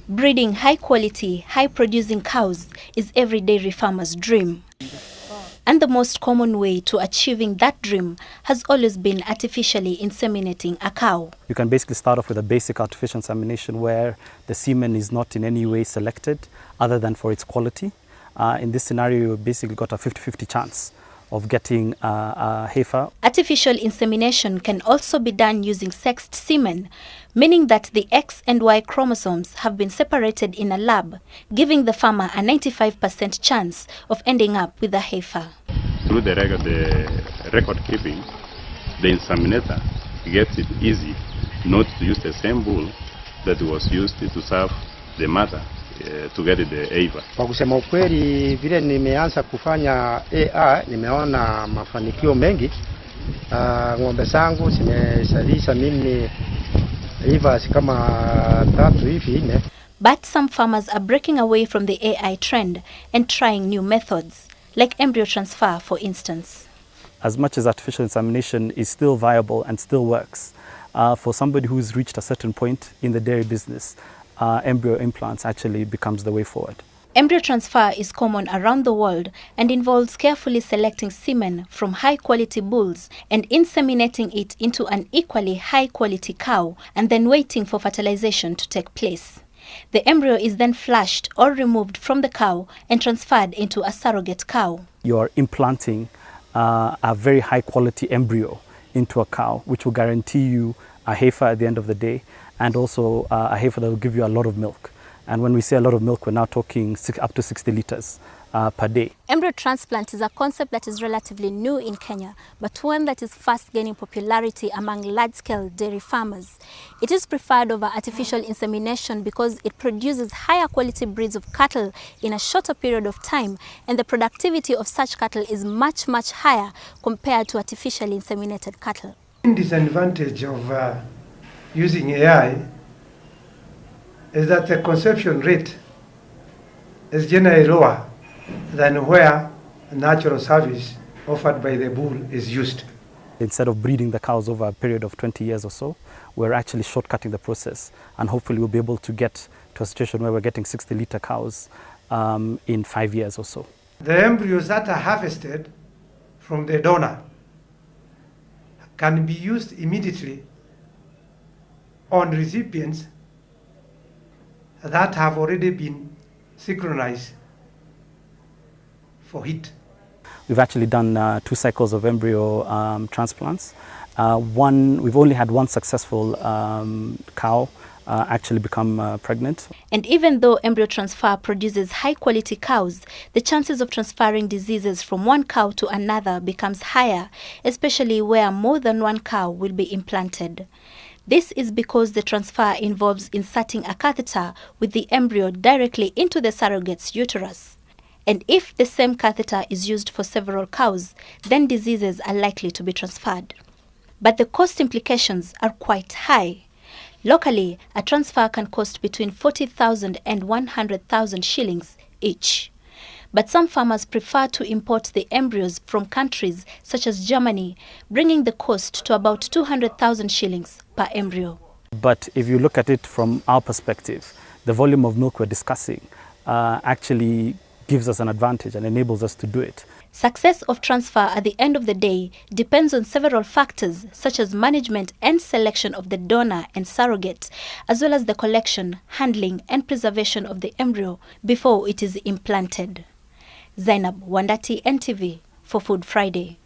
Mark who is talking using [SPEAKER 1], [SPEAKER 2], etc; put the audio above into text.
[SPEAKER 1] Breeding high-quality, high-producing cows is every dairy farmer's dream. And the most common way to achieving that dream has always been artificially inseminating a cow.
[SPEAKER 2] You can basically start off with a basic artificial insemination where the semen is not in any way selected other than for its quality. In this scenario, you basically got a 50-50 chance of getting a heifer.
[SPEAKER 1] Artificial insemination can also be done using sexed semen, meaning that the X and Y chromosomes have been separated in a lab, giving the farmer a 95% chance of ending up with a heifer.
[SPEAKER 3] Through the record keeping, the inseminator gets it easy not to use the same bull that was used to serve the mother to get the heifer.
[SPEAKER 4] Kwa kusema ukweli, vile nimeanza kufanya AI, nimeona mafanikio mengi. Ng'ombe zangu zimezalisha mimi heifers kama 3 hivi 4.
[SPEAKER 1] But some farmers are breaking away from the AI trend and trying new methods, like embryo transfer, for instance.
[SPEAKER 2] As much as artificial insemination is still viable and still works, for somebody who's reached a certain point in the dairy business, embryo implants actually becomes the way forward.
[SPEAKER 1] Embryo transfer is common around the world and involves carefully selecting semen from high-quality bulls and inseminating it into an equally high-quality cow and then waiting for fertilization to take place. The embryo is then flushed or removed from the cow and transferred into a surrogate cow.
[SPEAKER 2] You are implanting a very high-quality embryo into a cow, which will guarantee you a heifer at the end of the day, and also a heifer that will give you a lot of milk. And when we say a lot of milk, we're now talking up to 60 liters per day.
[SPEAKER 1] Embryo transplant is a concept that is relatively new in Kenya, but one that is fast gaining popularity among large-scale dairy farmers. It is preferred over artificial insemination because it produces higher quality breeds of cattle in a shorter period of time, and the productivity of such cattle is much, much higher compared to artificially inseminated cattle.
[SPEAKER 5] The disadvantage of using AI is that the conception rate is generally lower than where a natural service offered by the bull is used.
[SPEAKER 2] Instead of breeding the cows over a period of 20 years or so, we're actually shortcutting the process, and hopefully we'll be able to get to a situation where we're getting 60-liter cows in 5 years or so.
[SPEAKER 5] The embryos that are harvested from the donor can be used immediately on recipients that have already been synchronized for heat.
[SPEAKER 2] We've actually done 2 cycles of embryo transplants. We've only had one successful cow actually become pregnant.
[SPEAKER 1] And even though embryo transfer produces high-quality cows, the chances of transferring diseases from one cow to another becomes higher, especially where more than one cow will be implanted. This is because the transfer involves inserting a catheter with the embryo directly into the surrogate's uterus. And if the same catheter is used for several cows, then diseases are likely to be transferred. But the cost implications are quite high. Locally, a transfer can cost between 40,000 and 100,000 shillings each. But some farmers prefer to import the embryos from countries such as Germany, bringing the cost to about 200,000 shillings per embryo.
[SPEAKER 2] But if you look at it from our perspective, the volume of milk we're discussing actually gives us an advantage and enables us to do it.
[SPEAKER 1] Success of transfer at the end of the day depends on several factors such as management and selection of the donor and surrogate, as well as the collection, handling and preservation of the embryo before it is implanted. Zainab Wandati, NTV, for Food Friday.